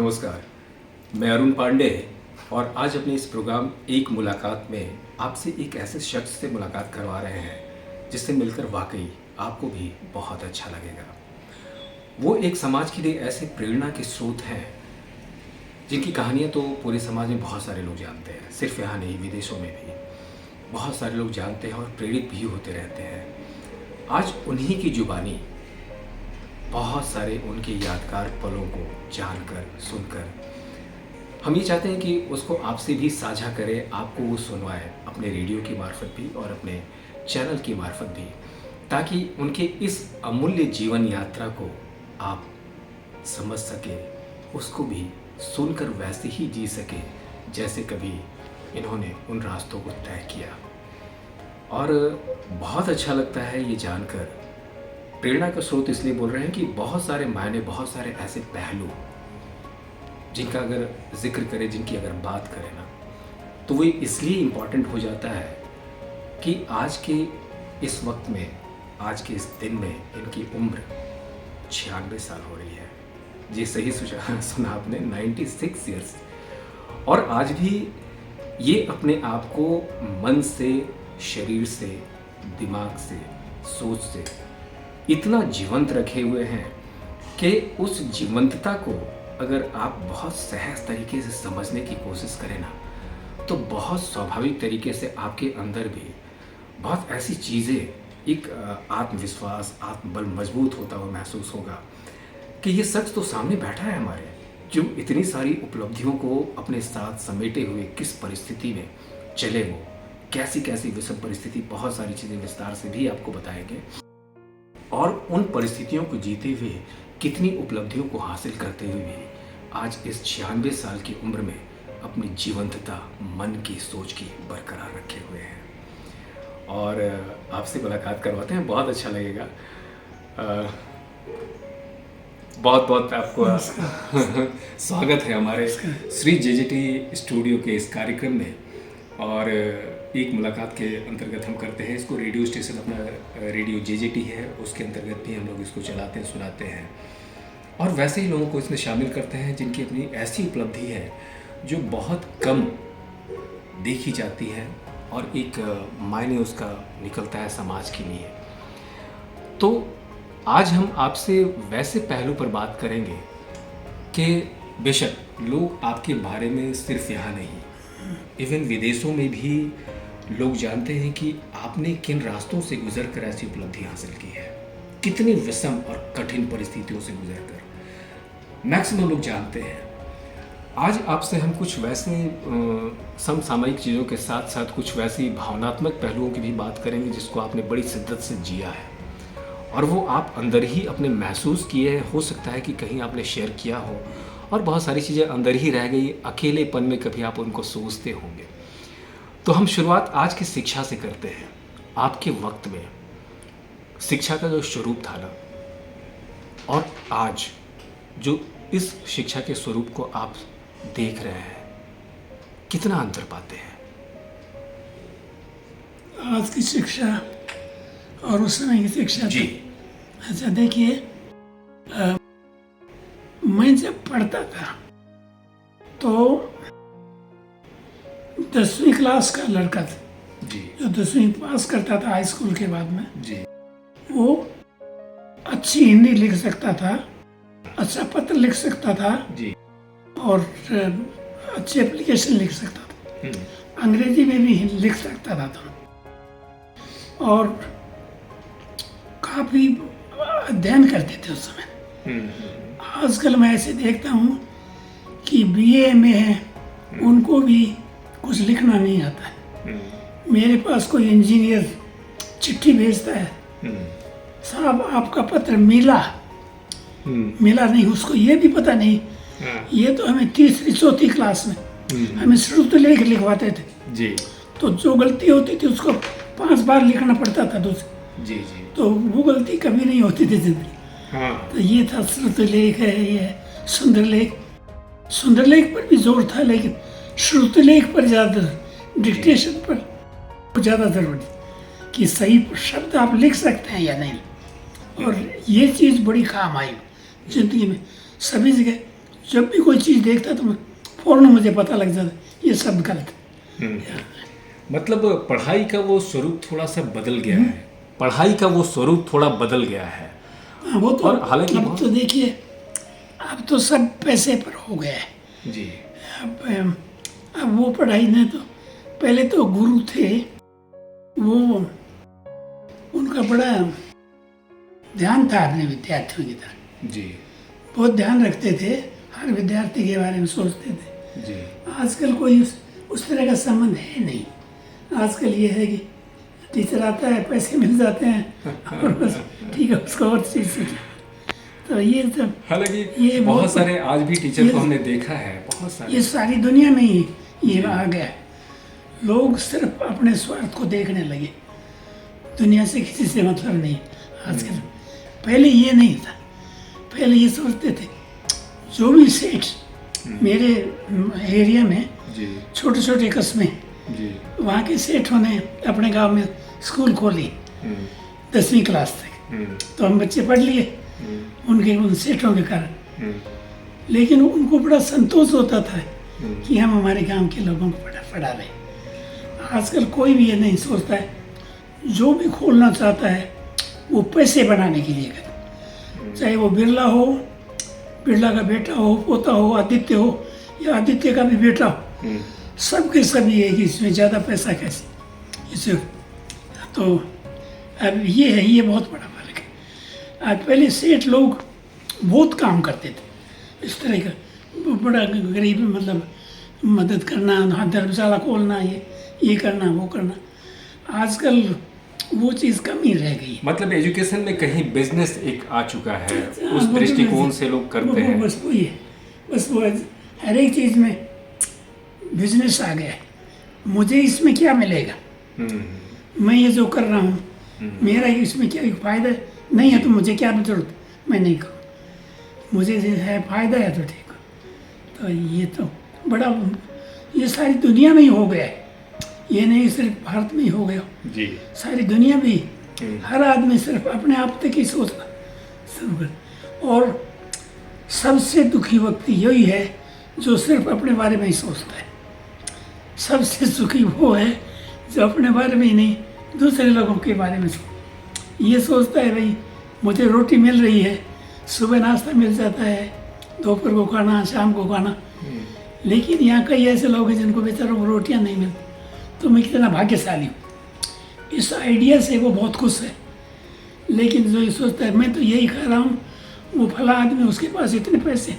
नमस्कार, मैं अरुण पांडे और आज अपने इस प्रोग्राम एक मुलाकात में आपसे एक ऐसे शख्स से मुलाकात करवा रहे हैं जिससे मिलकर वाकई आपको भी बहुत अच्छा लगेगा। वो एक समाज के लिए ऐसे प्रेरणा के स्रोत हैं जिनकी कहानियाँ तो पूरे समाज में बहुत सारे लोग जानते हैं, सिर्फ यहाँ नहीं विदेशों में भी बहुत सारे लोग जानते हैं और प्रेरित भी होते रहते हैं। आज उन्हीं की जुबानी बहुत सारे उनके यादगार पलों को जानकर सुनकर हम ये चाहते हैं कि उसको आपसे भी साझा करें, आपको वो सुनवाए अपने रेडियो की मार्फत भी और अपने चैनल की मार्फत भी, ताकि उनके इस अमूल्य जीवन यात्रा को आप समझ सके, उसको भी सुनकर वैसे ही जी सके जैसे कभी इन्होंने उन रास्तों को तय किया। और बहुत अच्छा लगता है ये जानकर, प्रेरणा का स्रोत इसलिए बोल रहे हैं कि बहुत सारे मायने, बहुत सारे ऐसे पहलू जिनका अगर जिक्र करें, जिनकी अगर बात करें ना, तो वो इसलिए इम्पॉर्टेंट हो जाता है कि आज के इस वक्त में, आज के इस दिन में इनकी उम्र 96 साल हो रही है। जी सही सुना आपने, 96 ईयर्स। और आज भी ये अपने आप को मन से, शरीर से, दिमाग से, सोच से इतना जीवंत रखे हुए हैं कि उस जीवंतता को अगर आप बहुत सहज तरीके से समझने की कोशिश करें ना, तो बहुत स्वाभाविक तरीके से आपके अंदर भी बहुत ऐसी चीज़ें, एक आत्मविश्वास, आत्मबल मजबूत होता हुआ महसूस होगा कि ये शख्स तो सामने बैठा है हमारे, जो इतनी सारी उपलब्धियों को अपने साथ समेटे हुए किस परिस्थिति में चले, वो कैसी कैसी विषम परिस्थिति, बहुत सारी चीज़ें विस्तार से भी आपको बताएंगे, और उन परिस्थितियों को जीते हुए कितनी उपलब्धियों को हासिल करते हुए भी आज इस 96 साल की उम्र में अपनी जीवंतता, मन की, सोच की बरकरार रखे हुए हैं। और आपसे मुलाकात करवाते हैं, बहुत अच्छा लगेगा। बहुत बहुत आपको स्वागत है हमारे श्री जेजेटी स्टूडियो के इस कार्यक्रम में। और एक मुलाकात के अंतर्गत हम करते हैं इसको, रेडियो स्टेशन अपना रेडियो जेजेटी है, उसके अंतर्गत भी हम लोग इसको चलाते हैं, सुनाते हैं, और वैसे ही लोगों को इसमें शामिल करते हैं जिनकी अपनी ऐसी उपलब्धि है जो बहुत कम देखी जाती है और एक मायने उसका निकलता है समाज के लिए। तो आज हम आपसे वैसे पहलू पर बात करेंगे कि बेशक लोग आपके बारे में सिर्फ यहाँ नहीं, इवन विदेशों में भी लोग जानते हैं कि आपने किन रास्तों से गुजर कर ऐसी उपलब्धि हासिल की है, कितनी विषम और कठिन परिस्थितियों से गुजरकर मैक्सिमम लोग जानते हैं। आज आपसे हम कुछ वैसे समसामयिक चीज़ों के साथ साथ कुछ वैसी भावनात्मक पहलुओं की भी बात करेंगे जिसको आपने बड़ी शिद्दत से जिया है और वो आप अंदर ही अपने महसूस किए हैं। हो सकता है कि कहीं आपने शेयर किया हो और बहुत सारी चीज़ें अंदर ही रह गई, अकेलेपन में कभी आप उनको सोचते होंगे। तो हम शुरुआत आज की शिक्षा से करते हैं। आपके वक्त में शिक्षा का जो स्वरूप था ना, और आज जो इस शिक्षा के स्वरूप को आप देख रहे हैं, कितना अंतर पाते हैं? आज की शिक्षा और उस समय की शिक्षा जी। अच्छा देखिए, मैं जब पढ़ता था तो 10वीं क्लास का लड़का था जी, जो 10वीं पास करता था हाई स्कूल के बाद में, जी, वो अच्छी हिंदी लिख सकता था, अच्छा पत्र लिख सकता था जी, और अच्छी एप्लीकेशन लिख सकता था, अंग्रेजी में भी लिख सकता था तो, और काफ़ी अध्ययन करते थे उस समय। आजकल मैं ऐसे देखता हूँ कि बीए में है, उनको भी कुछ लिखना नहीं आता है। मेरे पास कोई इंजीनियर चिट्ठी भेजता है, साहब आपका पत्र मिला नहीं, उसको ये भी पता नहीं। ये तो हमें तीसरी चौथी क्लास में हमें श्रुत लेख लिखवाते थे जी, तो जो गलती होती थी उसको 5 बार लिखना पड़ता था दूसरे, जी, जी, तो वो गलती कभी नहीं होती थी जिंदगी। हाँ, तो ये था श्रुत लेख है, ये सुंदर लेख। सुंदर लेख पर भी जोर था, लेकिन श्रुत लेख पर ज़्यादा, डिक्टेशन पर ज़्यादा जरूरी कि सही शब्द आप लिख सकते हैं या नहीं। और ये चीज़ बड़ी काम आई जिंदगी में, सभी जगह जब भी कोई चीज़ देखता तो फौरन मुझे पता लग जाता ये सब गलत है। मतलब पढ़ाई का वो स्वरूप थोड़ा सा बदल गया है, पढ़ाई का वो स्वरूप थोड़ा बदल गया है। हाँ, वो तो और हालांकि अब तो देखिए अब तो सब पैसे पर हो गया है। जी अब वो पढ़ाई ने तो पहले तो गुरु थे, वो उनका बड़ा ध्यान था अपने विद्यार्थियों की तरफ, जी बहुत ध्यान रखते थे, हर विद्यार्थी के बारे में सोचते थे। जी आजकल कोई उस तरह का संबंध है नहीं। आजकल ये है कि टीचर आता है, पैसे मिल जाते हैं और बस ठीक है उसको और चीज़ सीखी। तो ये सब हालांकि ये बहुत सारे आज भी टीचर को हमने देखा है, बहुत ये सारे सारी दुनिया में ही ये आ गया है। लोग सिर्फ अपने स्वार्थ को देखने लगे, दुनिया से किसी से मतलब नहीं आजकल। पहले ये नहीं था, पहले ये सोचते थे जो भी सेठ मेरे एरिया में जी छोटे छोटे कस्बे, जी वहाँ के सेठों ने अपने गांव में स्कूल खोली 10वीं क्लास तक, तो हम बच्चे पढ़ लिए उनके उन सेठों के कारण। लेकिन उनको बड़ा संतोष होता था कि हम हमारे गांव के लोगों को पढ़ा रहे। आजकल कोई भी ये नहीं सोचता है, जो भी खोलना चाहता है वो पैसे बनाने के लिए करे, चाहे वो बिरला हो, बिरला का बेटा हो, पोता हो, आदित्य हो या आदित्य का भी बेटा हो, सबके सब ये है कि इसमें ज़्यादा पैसा कैसे इसे। तो अब ये है, ये बहुत बड़ा फर्क है। आज पहले सेठ लोग बहुत काम करते थे इस तरह का, बड़ा गरीब मतलब मदद करना, धर्मशाला खोलना, ये करना वो करना। आजकल वो चीज़ कम ही रह गई है। मतलब एजुकेशन में कहीं बिजनेस एक आ चुका है, हाँ, उस वो तो दृष्टिकोण बस- से लोग करते वो हैं। बस वही है, बस वो हर एक चीज़ में बिजनेस आ गया है। मुझे इसमें क्या मिलेगा, मैं ये जो कर रहा हूँ मेरा इसमें क्या फायदा नहीं है, तो मुझे क्या जरूरत, मैं नहीं करूँ, मुझे जो है फायदा है तो ठीक है। तो ये तो बड़ा, ये सारी दुनिया में ही हो गया है, ये नहीं सिर्फ भारत में ही हो गया, जी सारी दुनिया में ही हर आदमी सिर्फ अपने आप तक ही सोचना शुरू कर। और सबसे दुखी व्यक्ति यही है जो सिर्फ अपने बारे में ही सोचता है। सबसे सुखी वो है जो अपने बारे में ही नहीं, दूसरे लोगों के बारे में ये सोचता है भाई मुझे रोटी मिल रही है, सुबह नाश्ता मिल जाता है, दोपहर को खाना, शाम को खाना। लेकिन यहाँ कई ऐसे लोग हैं जिनको बेचारों को रोटियाँ नहीं मिलती, तो मैं कितना भाग्यशाली हूँ। इस आइडिया से वो बहुत खुश है। लेकिन जो ये सोचता है मैं तो यही खा रहा हूँ, वो फला आदमी उसके पास इतने पैसे,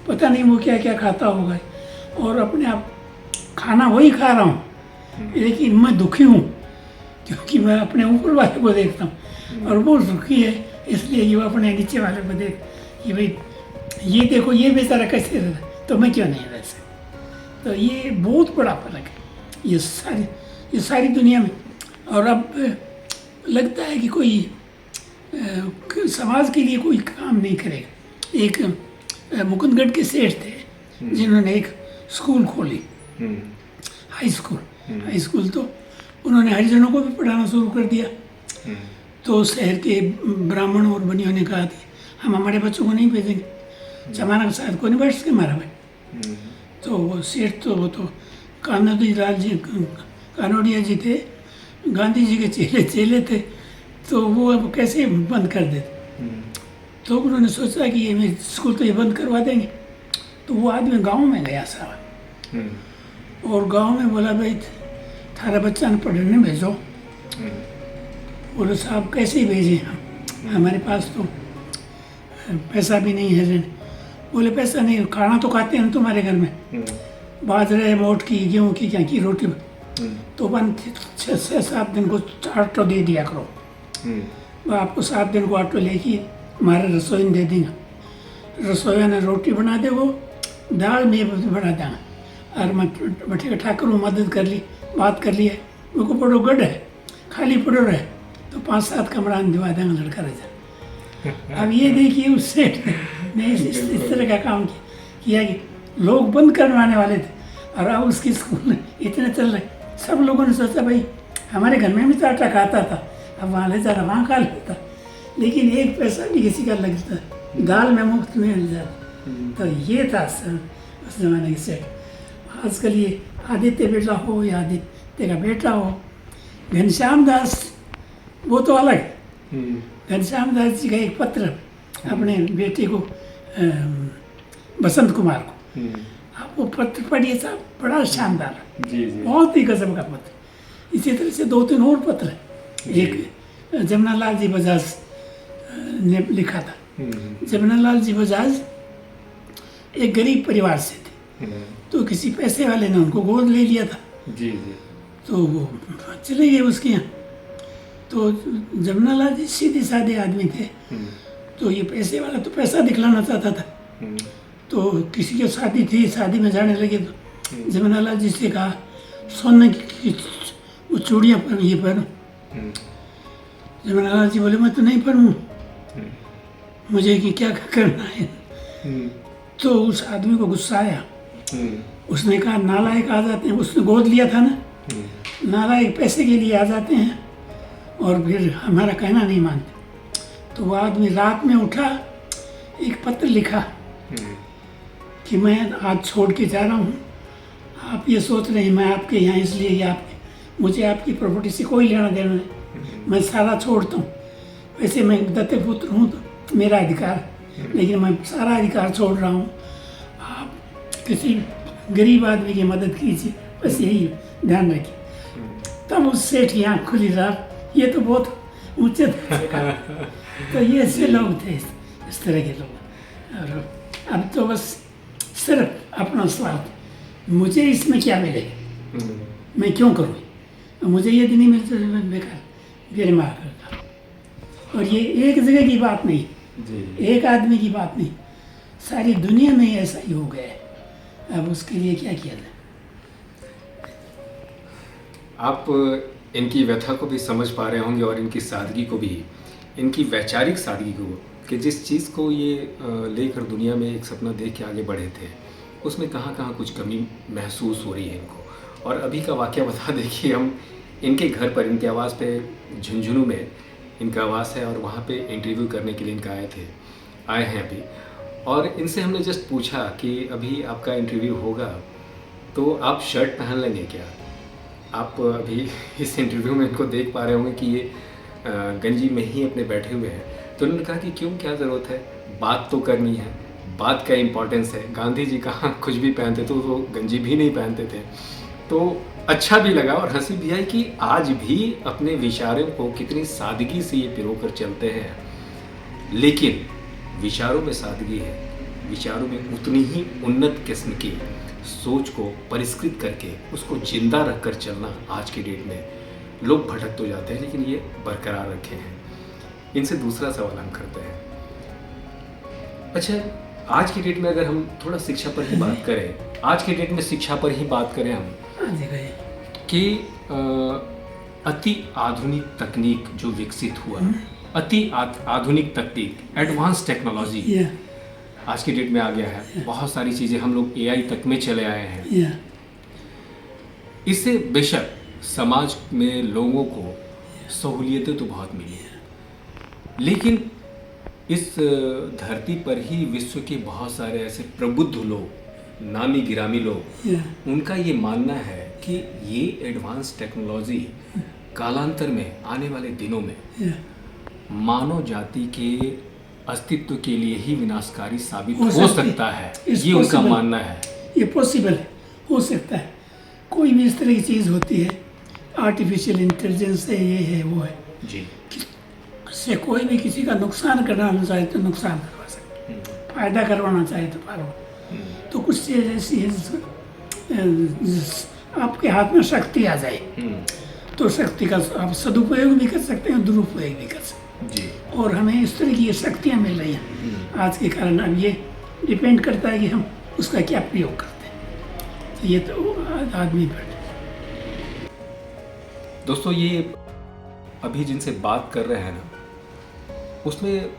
पता नहीं वो क्या क्या खाता होगा, और अपने आप खाना वही खा रहा हूँ, लेकिन मैं दुखी हूँ क्योंकि मैं अपने ऊपर वाले को देखता हूँ और वो दुखी है इसलिए कि वो अपने नीचे वाले को देख कि भाई ये देखो ये बेचारा कैसे रह रहा है, तो मैं क्यों नहीं रह सकता। तो ये बहुत बड़ा फर्क है ये सारी दुनिया में। और अब लगता है कि कोई समाज के लिए कोई काम नहीं करेगा। एक मुकुंदगढ़ के सेठ थे जिन्होंने एक स्कूल खोली, हाई स्कूल तो उन्होंने हरिजनों को भी पढ़ाना शुरू कर दिया। तो शहर के ब्राह्मण और बनियों ने कहा कि हम हमारे बच्चों को नहीं भेजेंगे, जमाना के साथ को नहीं बैठ सके हमारा भाई। तो वो सेठ तो वो तो कानोड़िया जी थे, गांधी जी के चेले थे, तो वो अब कैसे बंद कर देते। तो उन्होंने सोचा कि ये मेरे स्कूल तो ये बंद करवा देंगे। तो वो आदमी गांव में गया साहब और गांव में बोला भाई थारा बच्चा ने पढ़ने भेजो। बोले साहब कैसे भेजें हम, हमारे पास तो पैसा भी नहीं है। बोले पैसा नहीं, खाना तो खाते हैं तुम्हारे घर में, बाजरे मोट की गेहूँ की क्या की रोटी, तो बन 6-7 दिन को आटो दे दिया करो। वो आपको 7 दिन को आटो लेके हमारे रसोई में दे देंगे, रसोईया ने रोटी बना दे, वो दाल में बना देंगे। और मैं बैठे ठाकुर में मदद कर ली, बात कर ली है, मेरे को पड़ो गढ़ है खाली पड़ो रहे तो 5-7 कमरा दिवा देंगे, लड़का रह जाए। अब ये देखिए उस सेठ ने इस तरह का काम किया कि लोग बंद करवाने वाले थे और अब उसके स्कूल इतने चल रहे। सब लोगों ने सोचा भाई हमारे घर में भी तो आटा खाता था, अब वहाँ ले जाना, वहाँ खा लेता, लेकिन एक पैसा भी किसी का लगता, दाल में मुफ्त में मिल जाता। तो ये था उस जमाने की सेट। आजकल ये आदित्य बिरला हो या आदित्य का बेटा हो, घनश्याम दास वो तो अलग है। घनश्याम दास जी का एक पत्र अपने बेटे को बसंत कुमार को, आप वो पत्र पढ़िए साहब, बड़ा शानदार, बहुत ही गजब का पत्र। इसी तरह से 2-3 और पत्र हैं। एक जमुनालाल जी बजाज ने लिखा था। जमुनालाल जी बजाज एक गरीब परिवार से थे, तो किसी पैसे वाले ने उनको गोद ले लिया था। तो वो चले गए उसके यहाँ। तो जमुनालाल जी सीधे साधे आदमी थे, तो ये पैसे वाला तो पैसा दिखलाना चाहता था। तो किसी की शादी थी, शादी में जाने लगे तो जमुनालाल जी से कहा सोने की वो चूड़ियाँ ये पहनो। जमुनालाल जी बोले मैं तो नहीं पहनूँ, मुझे कि क्या करना है। तो उस आदमी को गुस्सा आया। उसने कहा नालायक आ जाते हैं, उसने गोद लिया था ना, नालायक पैसे के लिए आ जाते हैं और फिर हमारा कहना नहीं मानते। तो वो आदमी रात में उठा, एक पत्र लिखा कि मैं आज छोड़ के जा रहा हूँ, आप ये सोच रहे हैं मैं आपके यहाँ इसलिए या मुझे आपकी प्रॉपर्टी से कोई लेना देना नहीं, मैं सारा छोड़ता हूँ। वैसे मैं दत्ते पुत्र हूँ तो मेरा अधिकार, लेकिन मैं सारा अधिकार छोड़ रहा हूँ, आप किसी गरीब आदमी की मदद कीजिए, बस यही ध्यान रखिए। तब उस सेठ की आँख खुली, रहा ये तो बहुत ऊंचे तो ये ऐसे लोग थे, इस तरह के लोग। और अब तो बस सिर्फ अपना स्वार्थ, मुझे इसमें क्या मिलेगा, मैं क्यों करूँ, मुझे ये नहीं मिलता बेकार गिरमा करता। और ये एक जगह की बात नहीं, एक आदमी की बात नहीं, सारी दुनिया में ऐसा ही हो गया है। अब उसके लिए क्या किया जाए। आप इनकी व्यथा को भी समझ पा रहे होंगे और इनकी सादगी को भी, इनकी वैचारिक सादगी को, कि जिस चीज़ को ये लेकर दुनिया में एक सपना देख के आगे बढ़े थे, उसमें कहाँ कहाँ कुछ कमी महसूस हो रही है इनको। और अभी का वाक़या बता देखिए, हम इनके घर पर, इनके आवास पे झुंझुनू में इनका आवास है और वहाँ पे इंटरव्यू करने के लिए इनका आए हैं अभी। और इनसे हमने जस्ट पूछा कि अभी आपका इंटरव्यू होगा तो आप शर्ट पहन लेंगे क्या। आप अभी इस इंटरव्यू में इनको देख पा रहे होंगे कि ये गंजी में ही अपने बैठे हुए हैं। तो उन्होंने कहा कि क्यों, क्या ज़रूरत है, बात तो करनी है, बात का इम्पोर्टेंस है। गांधी जी कहाँ कुछ भी पहनते थे, तो गंजी भी नहीं पहनते थे। तो अच्छा भी लगा और हंसी भी आई कि आज भी अपने विचारों को कितनी सादगी से ये पिरो कर चलते हैं। लेकिन विचारों में सादगी है, विचारों में उतनी ही उन्नत किस्म की सोच को परिष्कृत करके उसको जिंदा रख कर चलना आज की डेट में, लोग भटक तो जाते हैं लेकिन ये बरकरार रखे हैं। इनसे दूसरा सवाल हम करते हैं। अच्छा, आज की डेट में अगर हम थोड़ा शिक्षा पर ही बात करें, आज की डेट में शिक्षा पर ही बात करें हम, कि अति आधुनिक तकनीक जो विकसित हुआ, अति आधुनिक तकनीक, एडवांस टेक्नोलॉजी आज की डेट में आ गया है। बहुत सारी चीज़ें हम लोग AI तक में चले आए हैं। इससे बेशक समाज में लोगों को सहूलियतें तो बहुत मिली हैं, लेकिन इस धरती पर ही विश्व के बहुत सारे ऐसे प्रबुद्ध लोग, नामी गिरामी लोग, उनका ये मानना है कि ये एडवांस टेक्नोलॉजी कालांतर में, आने वाले दिनों में मानव जाति के अस्तित्व के लिए ही विनाशकारी साबित हो सकता है। ये उनका मानना है। ये पॉसिबल है, हो सकता है। कोई भी इस तरह की चीज़ होती है, आर्टिफिशियल इंटेलिजेंस है, ये है, वो है जी, इससे कोई भी किसी का नुकसान करवाना चाहे तो नुकसान करवा सकते, फायदा करवाना चाहे तो फायदा। तो कुछ चीज़ ऐसी है आपके हाथ में शक्ति आ जाए तो शक्ति का आप सदुपयोग भी कर सकते हैं, दुरुपयोग भी कर सकते हैं जी। और हमें इस तरह की ये शक्तियाँ मिल रही हैं आज के कारण। अब ये डिपेंड करता है कि हम उसका क्या प्रयोग करते हैं। तो ये तो आदमी पर। दोस्तों, ये अभी जिनसे बात कर रहे हैं ना, उसमें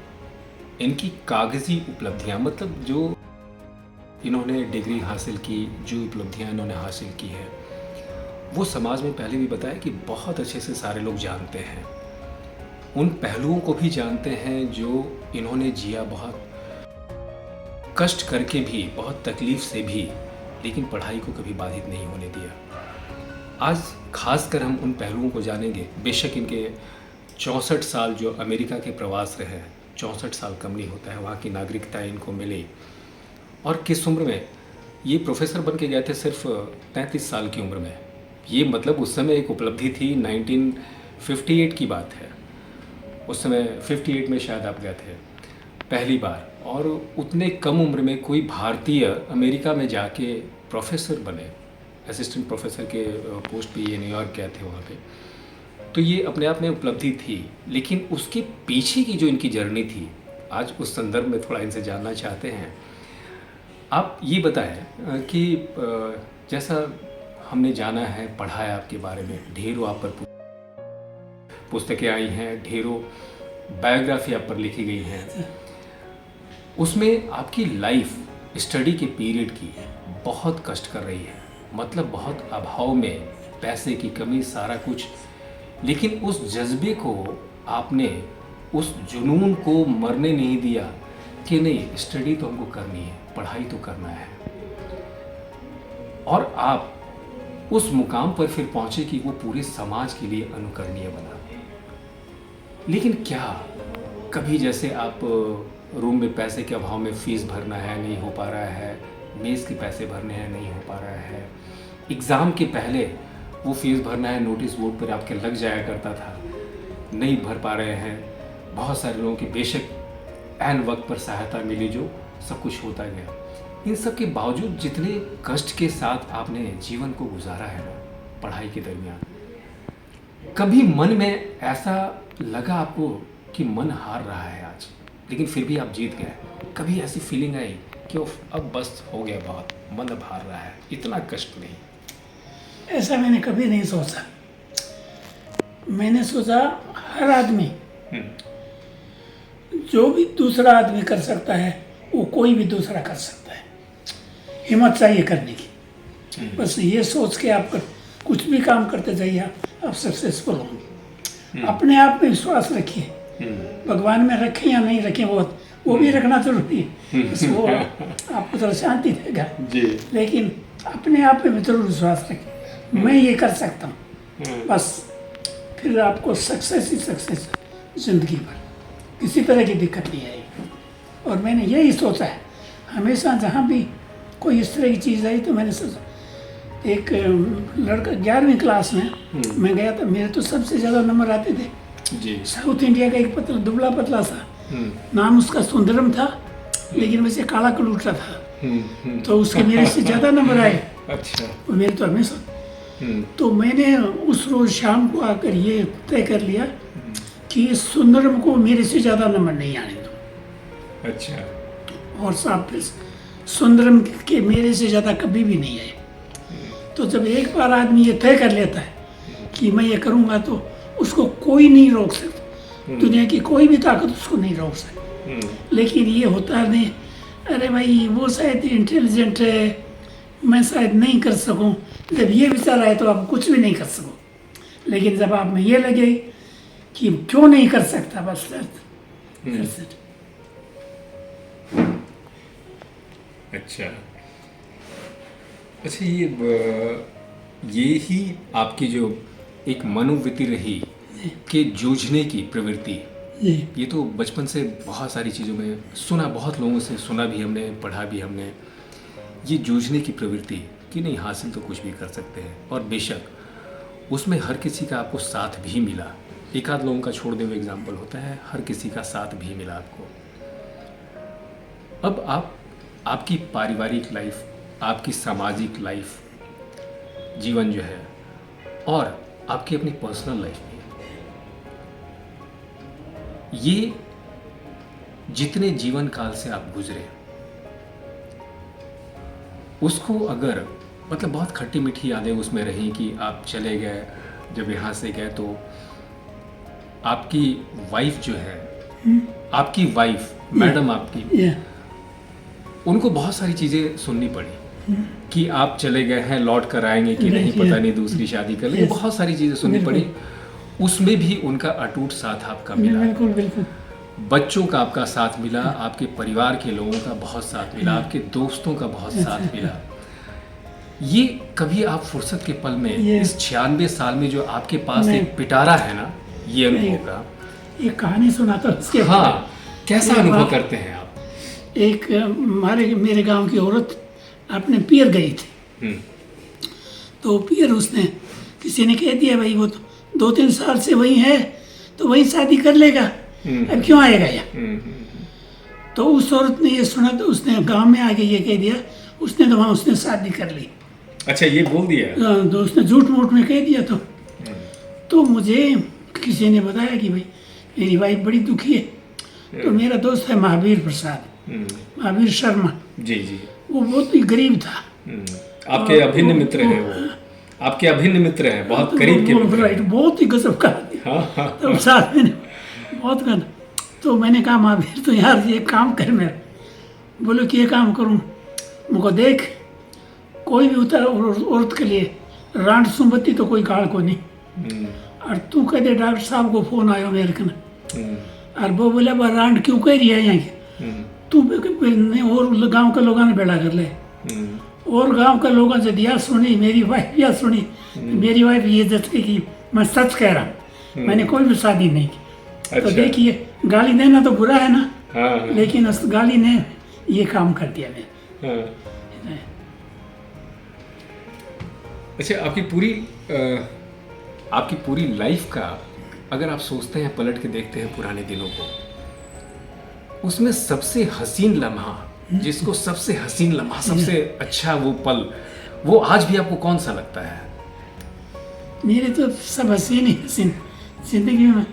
इनकी कागजी उपलब्धियां, मतलब जो इन्होंने डिग्री हासिल की, जो उपलब्धियां इन्होंने हासिल की है, वो समाज में पहले भी बताया कि बहुत अच्छे से सारे लोग जानते हैं। उन पहलुओं को भी जानते हैं जो इन्होंने जिया, बहुत कष्ट करके भी, बहुत तकलीफ से भी, लेकिन पढ़ाई को कभी बाधित नहीं होने दिया। आज खासकर हम उन पहलुओं को जानेंगे। बेशक इनके 64 साल जो अमेरिका के प्रवास रहे हैं, 64 साल कम नहीं होता है, वहाँ की नागरिकता इनको मिली। और किस उम्र में ये प्रोफेसर बन के गए थे? सिर्फ 33 साल की उम्र में। ये मतलब उस समय एक उपलब्धि थी। 1958 की बात है। उस समय 58 में शायद आप गए थे पहली बार, और उतने कम उम्र में कोई भारतीय अमेरिका में जाके प्रोफेसर बने। असिस्टेंट प्रोफेसर के पोस्ट पे ये न्यूयॉर्क गए थे वहाँ पे। तो ये अपने आप में उपलब्धि थी, लेकिन उसके पीछे की जो इनकी जर्नी थी, आज उस संदर्भ में थोड़ा इनसे जानना चाहते हैं। आप ये बताएं कि जैसा हमने जाना है, पढ़ा है आपके बारे में, ढेरों आप पर पुस्तकें आई हैं, ढेरों बायोग्राफी आप पर लिखी गई हैं। उसमें आपकी लाइफ स्टडी के पीरियड की बहुत कष्ट कर रही है, मतलब बहुत अभाव में, पैसे की कमी, सारा कुछ, लेकिन उस जज्बे को आपने, उस जुनून को मरने नहीं दिया कि नहीं, स्टडी तो हमको करनी है, पढ़ाई तो करना है। और आप उस मुकाम पर फिर पहुंचे कि वो पूरे समाज के लिए अनुकरणीय बना। लेकिन क्या कभी जैसे आप रूम में पैसे के अभाव में फ़ीस भरना है, नहीं हो पा रहा है, मेज़ के पैसे भरने हैं, नहीं हो पा रहा है, एग्ज़ाम के पहले वो फ़ीस भरना है, नोटिस बोर्ड पर आपके लग जाया करता था, नहीं भर पा रहे हैं। बहुत सारे लोगों की बेशक ऐन वक्त पर सहायता मिली, जो सब कुछ होता गया। इन सब के बावजूद जितने कष्ट के साथ आपने जीवन को गुजारा है ना, पढ़ाई के दरमियान, कभी मन में ऐसा लगा आपको कि मन हार रहा है आज, लेकिन फिर भी आप जीत गए? कभी ऐसी फीलिंग आई कि अब बस हो गया, बहुत मन अब हार रहा है, इतना कष्ट नहीं? ऐसा मैंने कभी नहीं सोचा। मैंने सोचा हर आदमी जो भी दूसरा आदमी कर सकता है, वो कोई भी दूसरा कर सकता है। हिम्मत चाहिए करने की। बस ये सोच के आप कुछ भी काम करते जाइए, आप सक्सेसफुल होंगे। अपने आप में विश्वास रखिए, भगवान में रखें या नहीं रखें, वो भी रखना जरूरी है, बस वो आपको थोड़ा शांति देगा जी। लेकिन अपने आप में जरूर विश्वास रखें, मैं ये कर सकता हूँ, बस फिर आपको सक्सेस ही सक्सेस जिंदगी भर, किसी तरह की दिक्कत नहीं आएगी। और मैंने यही सोचा है हमेशा, जहाँ भी कोई इस तरह की चीज़ आई तो मैंने सोचा। एक लड़का 11वीं क्लास में मैं गया था, मेरे तो सबसे ज़्यादा नंबर आते थे जी। साउथ इंडिया का एक पतला दुबला पतला सा, नाम उसका सुंदरम था, लेकिन वैसे काला कलूटा था, तो उसके मेरे से ज़्यादा नंबर आए। अच्छा। और मेरे तो हमेशा तो मैंने उस रोज़ शाम को आकर ये तय कर लिया कि सुंदरम को मेरे से ज़्यादा नंबर नहीं आने दो। अच्छा। और साहब फिर सुंदरम के मेरे से ज़्यादा कभी भी नहीं आए। तो जब एक बार आदमी ये तय कर लेता है कि मैं ये करूँगा, तो उसको कोई नहीं रोक सकता, दुनिया की कोई भी ताकत उसको नहीं रोक सकती। लेकिन ये होता नहीं, अरे भाई वो शायद इंटेलिजेंट है, मैं शायद नहीं कर सकूं। जब ये विचार आए तो आप कुछ भी नहीं कर सको। लेकिन जब आप में ये लगे कि क्यों नहीं कर सकता, बस अच्छा। ये ही आपकी जो एक मनोवृत्ति रही कि जूझने की प्रवृत्ति, ये तो बचपन से बहुत सारी चीज़ों में सुना, बहुत लोगों से सुना भी हमने, पढ़ा भी हमने, ये जूझने की प्रवृत्ति कि नहीं, हासिल तो कुछ भी कर सकते हैं। और बेशक उसमें हर किसी का आपको साथ भी मिला, एक आध लोगों का छोड़ दे हुए एग्जाम्पल होता है, हर किसी का साथ भी मिला आपको। अब आपकी पारिवारिक लाइफ, आपकी सामाजिक लाइफ, जीवन जो है, और आपकी अपनी पर्सनल लाइफ में, ये जितने जीवन काल से आप गुजरे, उसको अगर मतलब बहुत खट्टी मीठी यादें उसमें रही कि आप चले गए, जब यहाँ से गए तो आपकी वाइफ जो है, आपकी वाइफ मैडम आपकी, उनको बहुत सारी चीज़ें सुननी पड़ी कि आप चले गए हैं, लौट कर आएंगे कि नहीं पता नहीं, दूसरी शादी कर लेंगे, बहुत सारी चीज़ें सुननी पड़ी। उसमें भी उनका अटूट साथ आपका मिला। बिल्कुल बिल्कुल। बच्चों का आपका साथ मिला, आपके परिवार के लोगों का बहुत साथ मिला, आपके दोस्तों का बहुत साथ मिला। ये कभी आप फुर्सत के पल में इस 96 साल में जो आपके पास एक पिटारा है ना, ये अनुभव का एक कहानी सुनाता हूँ उसके। हाँ, कैसा अनुभव करते हैं आप? एक मेरे गांव की औरत अपने पियर गई थी, तो पियर उसने किसी ने कह दिया भाई वो तो 2-3 साल से वही है, तो वही शादी कर लेगा, अब क्यों आएगा यहाँ। तो उस औरत ने ये सुना, तो उसने गांव में आके ये कह दिया, उसने तो वहाँ उसने शादी कर ली। अच्छा, ये बोल दिया? तो उसने झूठ मूठ में कह दिया। तो मुझे किसी ने बताया कि भाई मेरी वाइफ बड़ी दुखी है। तो मेरा दोस्त है महावीर प्रसाद, महावीर शर्मा जी जी, वो बहुत ही गरीब था। आपके अभिन्न मित्र हैं वो, आपके अभिन्न मित्र हैं, बहुत करीब के मित्र हैं। राइट, बहुत ही गजब का। तो साथ में बहुत गंद। तो मैंने कहा महावीर तो यार ये काम कर मेरा। बोलो कि ये काम करूँ, मुझको देख कोई भी उतर औरत के लिए रांड सुमती तो कोई गाड़ को नहीं। और तू कह दे डॉक्टर साहब को फोन आयो मेरे को, और वो बोले रांड क्यों कह रही है यहाँ की, तू और गांव के लोगों ने बेड़ा कर ले। और गांव के लोगों से दिया सुनी, मेरी वाइफ या सुनी, मेरी वाइफ ये जैसे कि मैं सच कह रहा हूँ, मैंने कोई भी शादी नहीं की। अच्छा। तो देखिए गाली देना तो बुरा है ना। हाँ। लेकिन उस गाली ने ये काम कर दिया मेरे। हाँ। अच्छा, आपकी पूरी लाइफ का अगर आप सोचते हैं, पलट के देखते हैं पुराने दिनों को, उसमें सबसे हसीन लम्हा, जिसको सबसे हसीन लम्हा, सबसे अच्छा वो पल, वो आज भी आपको कौन सा लगता है? मेरे तो सब हसीन ही हसीन। जिंदगी में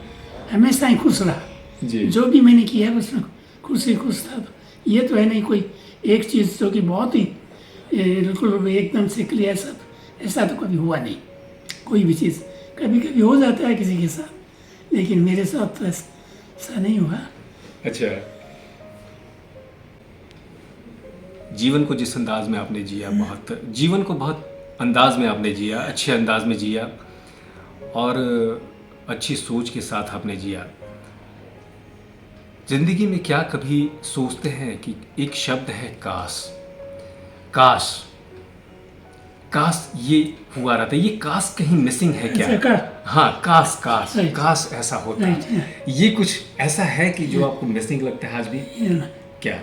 हमेशा ही खुश रहा जी। जो भी मैंने किया है उसमें खुश था। तो ये तो है नहीं कोई एक चीज़ जो कि बहुत ही बिल्कुल एकदम से क्लियर, ऐसा तो कभी हुआ नहीं। कोई भी चीज़ कभी कभी हो जाता है किसी के साथ, लेकिन मेरे साथ तो ऐसा नहीं हुआ। अच्छा, जीवन को जिस अंदाज में आपने जिया, जीवन को बहुत अंदाज में आपने जिया, अच्छे अंदाज में जिया और अच्छी सोच के साथ आपने जिया। जिंदगी में क्या कभी सोचते हैं कि एक शब्द है काश, काश, काश ये हुआ रहता, ये काश कहीं मिसिंग है क्या? हाँ, काश काश काश ऐसा होता। ये कुछ ऐसा है कि जो आपको मिसिंग लगता है आज भी? क्या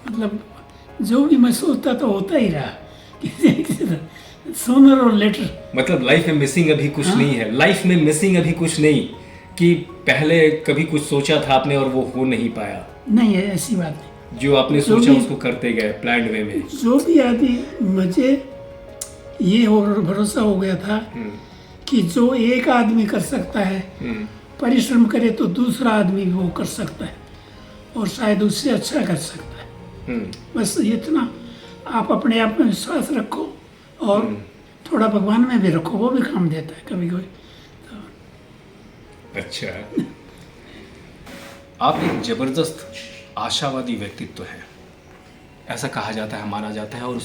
मतलब जो भी मैं सोचता तो होता ही रहा सोनर और लेटर। मतलब लाइफ में मिसिंग अभी कुछ नहीं है? लाइफ में मिसिंग अभी कुछ नहीं कि पहले कभी कुछ सोचा था आपने और वो हो नहीं पाया? नहीं है, ऐसी बात नहीं। जो आपने सोचा उसको करते गए प्लान्ड वे में। जो भी आदमी, मुझे ये और भरोसा हो गया था कि जो एक आदमी कर सकता है, परिश्रम करे तो दूसरा आदमी वो कर सकता है और शायद उससे अच्छा कर सकता है। बस इतना आप अपने आप में विश्वास रखो और थोड़ा भगवान में भी रखो, वो भी काम देता है कभी कभी तो। अच्छा, आप एक जबरदस्त आशावादी व्यक्तित्व है, ऐसा कहा जाता है, माना जाता है, और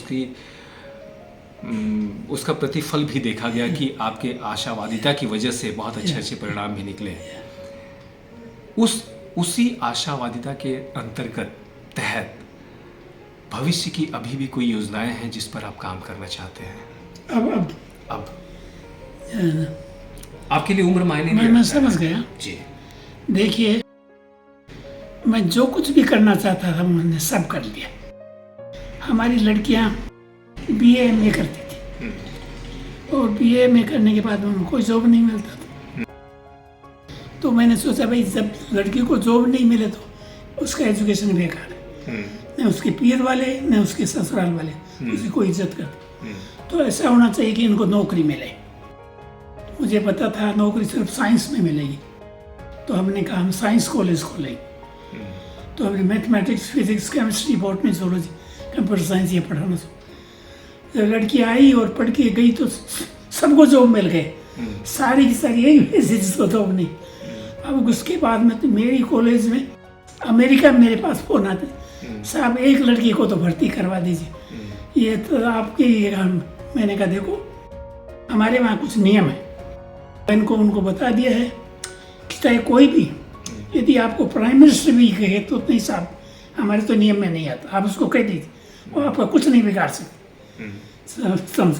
उसका प्रतिफल भी देखा गया कि आपके आशावादिता की वजह से बहुत अच्छे अच्छे परिणाम भी निकले। उसी आशावादिता के अंतर्गत तहत भविष्य की अभी भी कोई योजनाएं हैं जिस पर आप काम करना चाहते हैं? अब आपके लिए उम्र मायने नहीं रखता? मैं समझ गया जी। देखिए, मैं जो कुछ भी करना चाहता था मैंने सब कर लिया। हमारी लड़कियां BA MA करती थी और BA MA करने के बाद उनको कोई जॉब नहीं मिलता था। तो मैंने सोचा भाई जब लड़की को जॉब नहीं मिले तो उसका एजुकेशन बेकार है, न उसके पीर वाले न उसके ससुराल वाले उसकी कोई इज्जत करते। तो ऐसा होना चाहिए कि इनको नौकरी मिले। मुझे पता था नौकरी सिर्फ साइंस में मिलेगी, तो हमने कहा हम साइंस कॉलेज खोलेंगे। तो हमने mathematics, physics, chemistry, botany, zoology, computer science ये पढ़ाना था। लड़की आई और पढ़ के गई तो सबको जॉब मिल गए, सारी की सारी यही वैसे जिसको जॉब नहीं। अब उसके बाद में तो मेरी कॉलेज में अमेरिका में मेरे पास फोन आते, साहब एक लड़की को तो भर्ती करवा दीजिए, ये तो आपके। मैंने कहा देखो हमारे वहाँ कुछ नियम है, इनको उनको बता दिया है चाहे कोई भी, यदि आपको प्राइम मिनिस्टर भी कहे तो नहीं साहब हमारे तो नियम में नहीं आता, आप उसको कह दीजिए और आपका कुछ नहीं बिगाड़ सकते, समझ।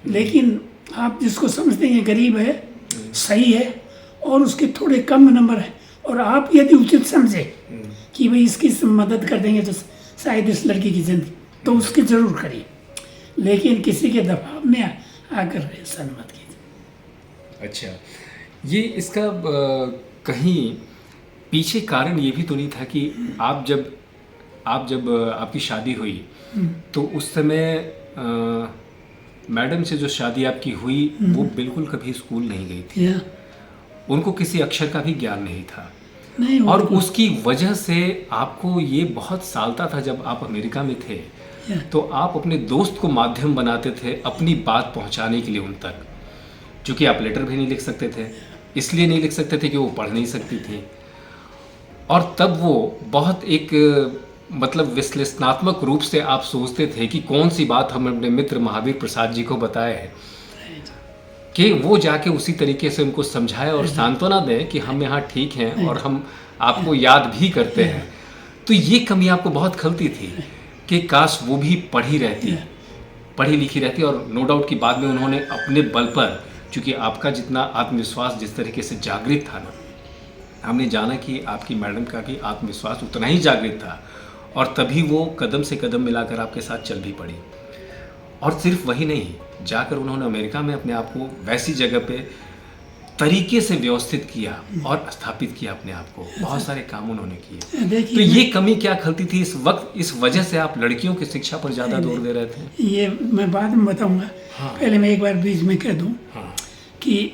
लेकिन आप जिसको समझते हैं गरीब है, सही है और उसके थोड़े कम नंबर है, और आप यदि उचित समझे कि भाई इसकी मदद कर देंगे तो शायद इस लड़की की जिंदगी, तो उसकी ज़रूर करिए, लेकिन किसी के दबाव में आकर ऐसा मत कीजिए। अच्छा, ये इसका कहीं पीछे कारण ये भी तो नहीं था कि आप जब आपकी शादी हुई तो उस समय मैडम से जो शादी आपकी हुई वो बिल्कुल कभी स्कूल नहीं गई थी, उनको किसी अक्षर का भी ज्ञान नहीं था, नहीं, और उसकी वजह से आपको ये बहुत सालता था जब आप अमेरिका में थे, तो आप अपने दोस्त को माध्यम बनाते थे अपनी बात पहुंचाने के लिए उन तक, क्योंकि आप लेटर भी नहीं लिख सकते थे, इसलिए नहीं लिख सकते थे कि वो पढ़ नहीं सकती थी, और तब वो बहुत एक मतलब विश्लेषणात्मक रूप से आप सोचते थे कि कौन सी बात हम अपने मित्र महावीर प्रसाद जी को बताए कि वो जाके उसी तरीके से उनको समझाए और सांत्वना दें कि हम यहाँ ठीक हैं और हम आपको याद भी करते हैं। तो ये कमी आपको बहुत खलती थी कि काश वो भी पढ़ी लिखी रहती, और नो डाउट कि बाद में उन्होंने अपने बल पर, चूँकि आपका जितना आत्मविश्वास जिस तरीके से जागृत था ना, हमने जाना कि आपकी मैडम का भी आत्मविश्वास उतना ही जागृत था, और तभी वो कदम से कदम मिलाकर आपके साथ चल भी पड़ी। और सिर्फ वही नहीं, जाकर उन्होंने अमेरिका में अपने आप को वैसी जगह पे तरीके से व्यवस्थित किया और स्थापित किया अपने आप को, बहुत सारे काम उन्होंने किए। तो ये कमी क्या खलती थी इस वक्त, इस वजह से आप लड़कियों की शिक्षा पर ज़्यादा जोर दे रहे थे? ये मैं बाद में बताऊंगा। पहले मैं एक बार बीच में कह दूं कि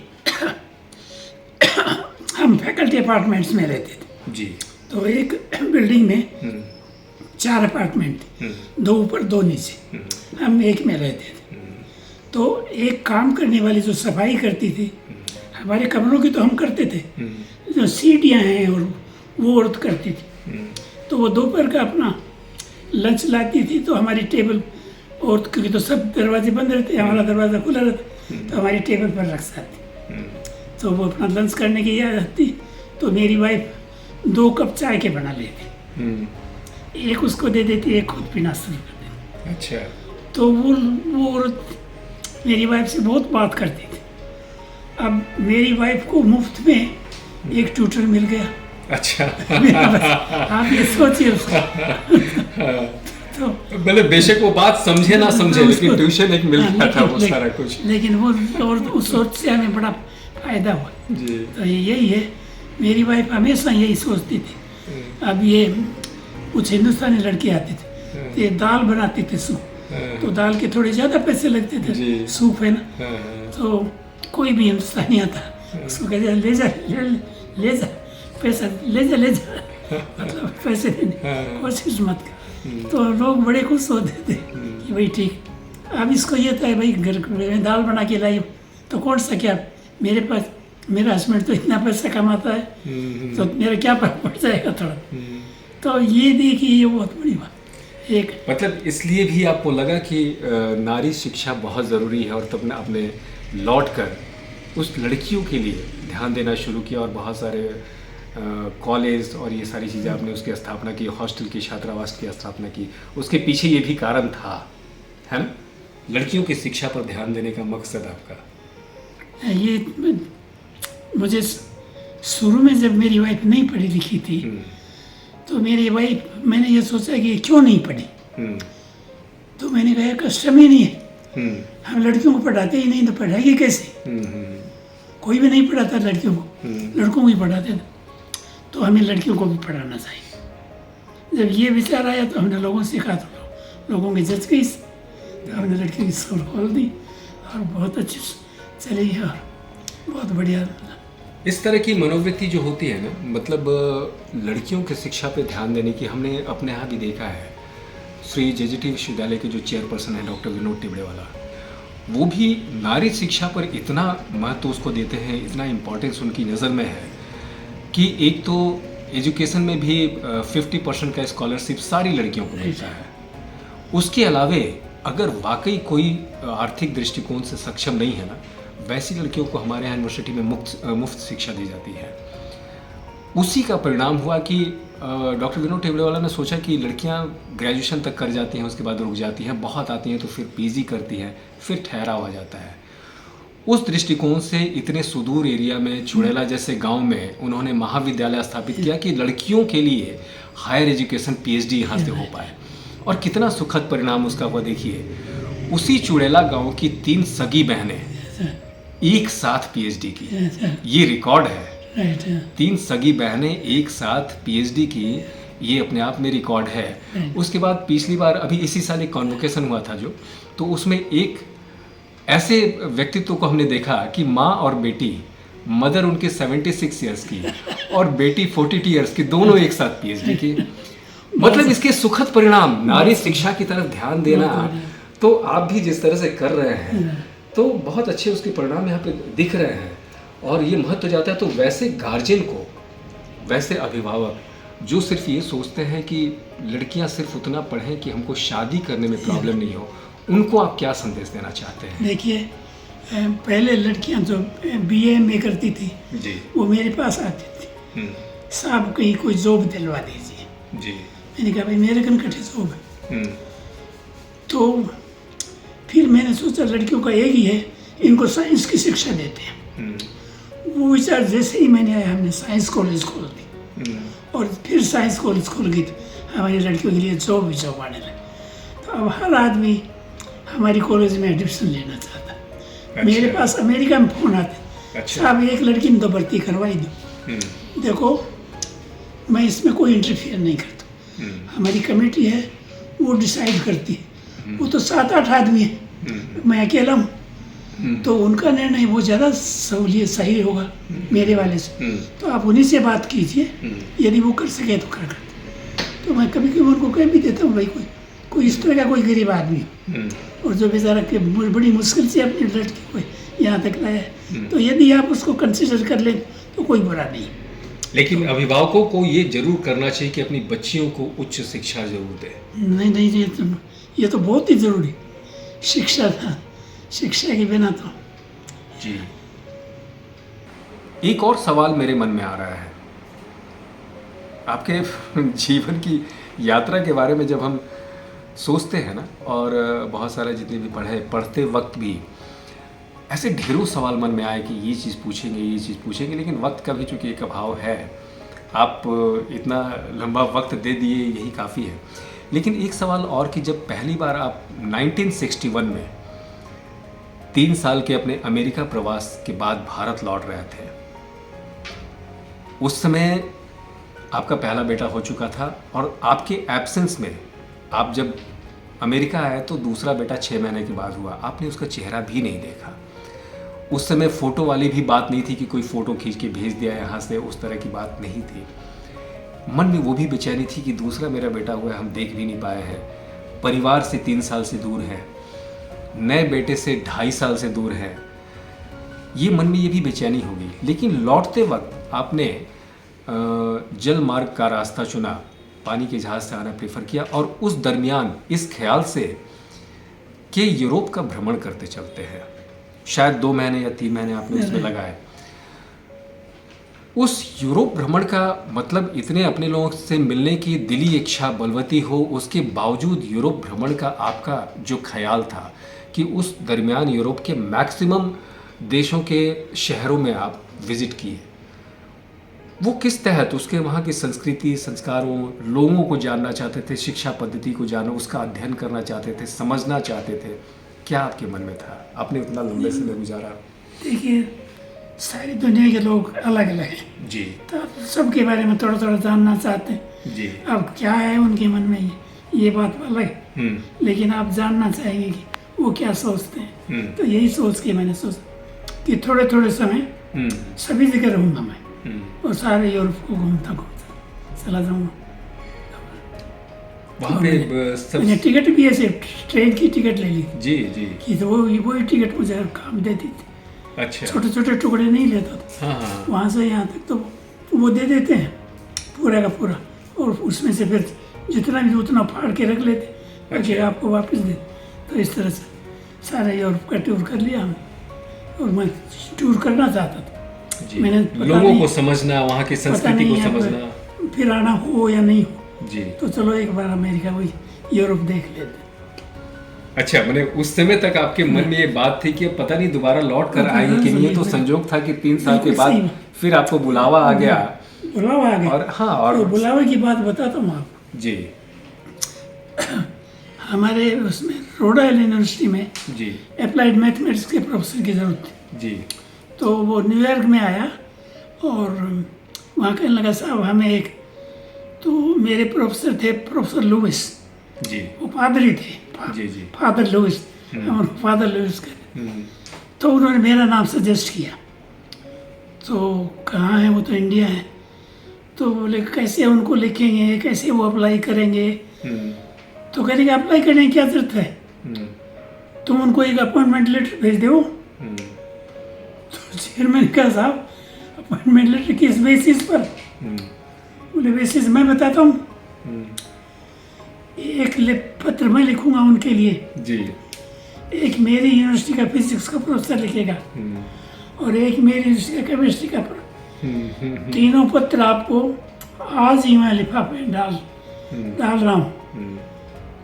हम फैकल्टी अपार्टमेंट्स में रहते थे जी। तो एक बिल्डिंग में 4 अपार्टमेंट थे, 2 ऊपर 2 नीचे, हम एक में रहते थे। तो एक काम करने वाली जो सफाई करती थी, हमारे कमरों की तो हम करते थे, जो सीढ़ियाँ हैं और वो औरत करती थी, तो वो दोपहर का अपना लंच लाती थी, तो हमारी टेबल, और क्योंकि तो सब दरवाजे बंद रहते, हमारा दरवाज़ा खुला रहता, तो हमारी टेबल पर रख सकती, तो वो अपना लंच करने की याद आती, तो मेरी वाइफ 2 कप चाय के बना लेती, एक उसको दे देती, एक खुद पीना शुरू कर देती। अच्छा। तो वो औरत मेरी वाइफ से बहुत बात करती थी। अब मेरी वाइफ को मुफ्त में एक ट्यूटर मिल गया। अच्छा। आप ये सोचिए उसका। तो मतलब बेशक वो बात समझे ना समझे, लेकिन ट्यूशन एक मिल गया था वो सारा कुछ। लेकिन वो और उस सोच से हमें बड़ा फायदा हुआ जी। तो यही है, मेरी वाइफ हमेशा यही सोचती थी। अब ये कुछ हिंदुस्तानी लड़के आते थे, तो ये दाल बनाते थे सूप, तो दाल के थोड़े ज़्यादा पैसे लगते थे, सूप है ना, तो कोई भी हिंदुस्तानी आता उसको कहते ले जा पैसा ले जा मतलब पैसे देने कोशिश मत कर। तो लोग बड़े खुश होते थे कि भाई ठीक। अब इसको ये था भाई घर में दाल बना के लाई, तो कौन सा क्या, मेरे पास मेरा हस्बैंड तो इतना पैसा कमाता है, तो मेरा क्या फर्क पड़ जाएगा थोड़ा। तो ये देखिए ये बहुत बड़ी बात एक, मतलब इसलिए भी आपको लगा कि नारी शिक्षा बहुत ज़रूरी है, और तब आपने लौट कर उस लड़कियों के लिए ध्यान देना शुरू किया, और बहुत सारे कॉलेज और ये सारी चीज़ें आपने उसकी स्थापना की, हॉस्टल की, छात्रावास की स्थापना की। उसके पीछे ये भी कारण था, है ना, लड़कियों की शिक्षा पर ध्यान देने का मकसद आपका। ये मुझे शुरू में जब मेरी वाइफ नहीं पढ़ी लिखी थी, तो मेरी वाइफ, मैंने ये सोचा कि क्यों नहीं पढ़ी, तो मैंने कहा कस्टम ही नहीं है, हम लड़कियों को पढ़ाते ही नहीं, तो पढ़ाएगी कैसे, कोई भी नहीं पढ़ाता लड़कियों को, लड़कों को ही पढ़ाते थे, तो हमें लड़कियों को भी पढ़ाना चाहिए। जब ये विचार आया तो हमने लोगों से कहा, तो लोगों की जज गई, तो हमने लड़कियों की स्कूल खोल दी, और बहुत अच्छी चली है, और बहुत बढ़िया। इस तरह की मनोवृत्ति जो होती है ना, मतलब लड़कियों की शिक्षा पे ध्यान देने की, हमने अपने यहाँ भी देखा है। श्री जेजेटी विश्वविद्यालय के जो चेयरपर्सन है डॉक्टर विनोद टिबड़ेवाला, वो भी नारी शिक्षा पर इतना महत्व उसको देते हैं, इतना इम्पोर्टेंस उनकी नज़र में है कि एक तो एजुकेशन में भी 50% का स्कॉलरशिप सारी लड़कियों को मिलता है। उसके अलावे अगर वाकई कोई आर्थिक दृष्टिकोण से सक्षम नहीं है ना, वैसी लड़कियों को हमारे यहाँ यूनिवर्सिटी में मुफ्त शिक्षा दी जाती है। उसी का परिणाम हुआ कि डॉक्टर विनोद टेबलेवाला ने सोचा कि लड़कियां ग्रेजुएशन तक कर जाती हैं, उसके बाद रुक जाती हैं, बहुत आती हैं तो फिर पीजी करती हैं, फिर ठहराव आ जाता है। उस दृष्टिकोण से इतने सुदूर एरिया में चुड़ैला जैसे गांव में उन्होंने महाविद्यालय स्थापित किया कि लड़कियों के लिए हायर एजुकेशन पीएचडी यहाँ से हो पाए। और कितना सुखद परिणाम उसका हुआ देखिए। उसी चुड़ैला गांव की 3 सगी बहनें एक साथ पीएचडी की, ये रिकॉर्ड है। 3 सगी बहनें एक साथ पीएचडी की, ये अपने आप में रिकॉर्ड है। उसके बाद पिछली बार अभी इसी साल एक कॉन्वोकेशन हुआ था जो, तो उसमें एक ऐसे व्यक्तित्व को हमने देखा कि माँ और बेटी, मदर उनके 76 ईयर्स की और बेटी 42 ईयर्स की, दोनों एक साथ पीएचडी की। मतलब इसके सुखद परिणाम, नारी शिक्षा की तरफ ध्यान देना, तो आप भी जिस तरह से कर रहे हैं तो बहुत अच्छे उसके परिणाम यहाँ पे दिख रहे हैं। और ये महत्व जाता है तो वैसे गार्जियन को, वैसे अभिभावक जो सिर्फ ये सोचते हैं कि लड़कियां सिर्फ उतना पढ़ें कि हमको शादी करने में प्रॉब्लम नहीं हो, उनको आप क्या संदेश देना चाहते हैं? देखिए, पहले लड़कियां जो बीए में करती थी जी, वो मेरे पास आती थी, साहब कहीं कोई जॉब दिलवा दीजिए जी। मैंने कहा भाई मेरे कन कटे जॉब है। तो फिर मैंने सोचा लड़कियों का एक ही है, इनको साइंस की शिक्षा देते हैं। वो विचार जैसे ही मैंने आया, हमने साइंस कॉलेज खोल दी और फिर साइंस कॉलेज खोल गई तो हमारी लड़कियों के लिए जॉब आने लगे। तो अब हर आदमी हमारी कॉलेज में एडमिशन लेना चाहता है। अच्छा। मेरे पास अमेरिका में फ़ोन आते, अच्छा। साहब एक लड़की ने तो भर्ती करवाई दो। देखो, मैं इसमें कोई इंटरफियर नहीं करता, हमारी कमेटी है वो डिसाइड करती है। वो तो 7-8 आदमी है, मैं अकेला हूँ, तो उनका निर्णय वो ज़्यादा सहूलियत सही होगा मेरे वाले से। तो आप उन्हीं से बात कीजिए, यदि वो कर सके तो कर करते। तो मैं कभी कभी उनको कह भी देता हूँ भाई कोई इस तरह का कोई गरीब आदमी हो और जो बेचारा के बड़ी मुश्किल से अपनी लड़की को यहाँ तक लाया है, तो यदि आप उसको कंसिडर कर लें तो कोई बुरा नहीं। लेकिन अभिभावकों को ये जरूर करना चाहिए कि अपनी बच्चियों को उच्च शिक्षा जरूर दें। नहीं, ये तो बहुत ही ज़रूरी शिक्षा था, शिक्षा के बिना तो। जी। एक और सवाल मेरे मन में आ रहा है, आपके जीवन की यात्रा के बारे में जब हम सोचते हैं ना, और बहुत सारे जितने भी पढ़ते वक्त भी ऐसे ढेरों सवाल मन में आए कि ये चीज़ पूछेंगे, लेकिन वक्त का भी चूँकि एक अभाव है, आप इतना लंबा वक्त दे दिए यही काफ़ी है। लेकिन एक सवाल और कि जब पहली बार आप 1961 में 3 साल के अपने अमेरिका प्रवास के बाद भारत लौट रहे थे, उस समय आपका पहला बेटा हो चुका था और आपके एब्सेंस में आप जब अमेरिका आए तो दूसरा बेटा 6 महीने के बाद हुआ। आपने उसका चेहरा भी नहीं देखा। उस समय फ़ोटो वाली भी बात नहीं थी कि कोई फ़ोटो खींच के भेज दिया यहाँ से, उस तरह की बात नहीं थी। मन में वो भी बेचैनी थी कि दूसरा मेरा बेटा हुआ है, हम देख भी नहीं पाए हैं, परिवार से 3 साल से दूर हैं, नए बेटे से 2.5 साल से दूर हैं। ये मन में ये भी बेचैनी होगी। लेकिन लौटते वक्त आपने जल मार्ग का रास्ता चुना, पानी के जहाज़ से आना प्रेफर किया, और उस दरमियान इस ख्याल से कि यूरोप का भ्रमण करते चलते हैं, शायद 2 महीने या 3 महीने आपने उसमें लगाए। उस यूरोप भ्रमण का मतलब इतने अपने लोगों से मिलने की दिली इच्छा बलवती हो, उसके बावजूद यूरोप भ्रमण का आपका जो ख्याल था कि उस दरमियान यूरोप के मैक्सिमम देशों के शहरों में आप विज़िट किए, वो किस तहत उसके वहाँ की संस्कृति, संस्कारों, लोगों को जानना चाहते थे, शिक्षा पद्धति को जानना, उसका अध्ययन करना चाहते थे, समझना चाहते थे? क्या आपके मन में था? आपने उतना लंबे समय गुजारा। देखिए, सारी दुनिया के लोग अलग अलग हैं जी, तो आप सबके बारे में थोड़ा थोड़ा जानना चाहते हैं जी। अब क्या है उनके मन में, ये बात अलग है, लेकिन आप जानना चाहेंगे कि वो क्या सोचते हैं। तो यही सोच के मैंने सोचा कि थोड़े थोड़े समय सभी जगह रहूँगा मैं और सारे यूरोप को घूमता चला जाऊँगा। वहाँ पे मैंने टिकट भी ऐसे ट्रेन की टिकट ले ली जी जी कि तो वही टिकट मुझे काम देती थी। अच्छा। छोटे छोटे टुकड़े नहीं लेता था। हाँ। वहाँ से यहाँ तक तो वो दे देते हैं पूरा का पूरा, और उसमें से फिर जितना भी उतना फाड़ के रख लेते ताकि आपको वापस दे। तो इस तरह से सारा यूरोप का टूर कर लिया हमने, और मैं टूर करना चाहता था जी, मैंने पता लोगों नहीं- को समझना, वहाँ की पता संस्कृति नहीं को यहाँ समझना। पर फिर आना हो या नहीं हो, जी, तो चलो एक बार अमेरिका वही यूरोप देख लेते। अच्छा, मैंने उस समय तक आपके मन में ये बात थी कि अब पता नहीं दोबारा लौट कर आएंगे कि नहीं, तो संजोग था कि 3 साल के बिल्कुल सही बाद बात। फिर आपको बुलावा आ गया। बुलावा आ गया। और हाँ, और तो बुलावे की बात बताता हूँ आपको। जी हमारे उसमें रोड आइलैंड यूनिवर्सिटी में जी अप्लाइड मैथमेटिक्स के प्रोफेसर की ज़रूरत थी। जी तो वो न्यूयॉर्क में आया और वहाँ कहने लगा साहब हमें एक, तो मेरे प्रोफेसर थे प्रोफेसर लुइस, जी वो पादरी थे, जी जी फादर लुइस, हम उनको फादर लुइस कहते। हम्म, तो उन्होंने मेरा नाम सजेस्ट किया। तो कहाँ है वो, तो इंडिया है। तो बोले कैसे उनको लिखेंगे, कैसे वो अप्लाई करेंगे। हम्म, तो कहेंगे अप्लाई करने की क्या जरूरत है, हम्म, तुम उनको एक अपॉइंटमेंट लेटर भेज दो। हम्म, तो चेयरमैन कहा साहब अपॉइंटमेंट लेटर किस बेसिस पर? हम्म, बोले बेसिस मैं बताता हूँ, हम्म, एक पत्र मैं लिखूंगा उनके लिए, जी एक मेरी यूनिवर्सिटी का फिजिक्स का प्रोफेसर लिखेगा हम्म, और एक मेरी यूनिवर्सिटी का केमिस्ट्री का हम्म, तीनों पत्र आपको आज ही मैं लिफाफे में डाल रहा हूँ। हम्म,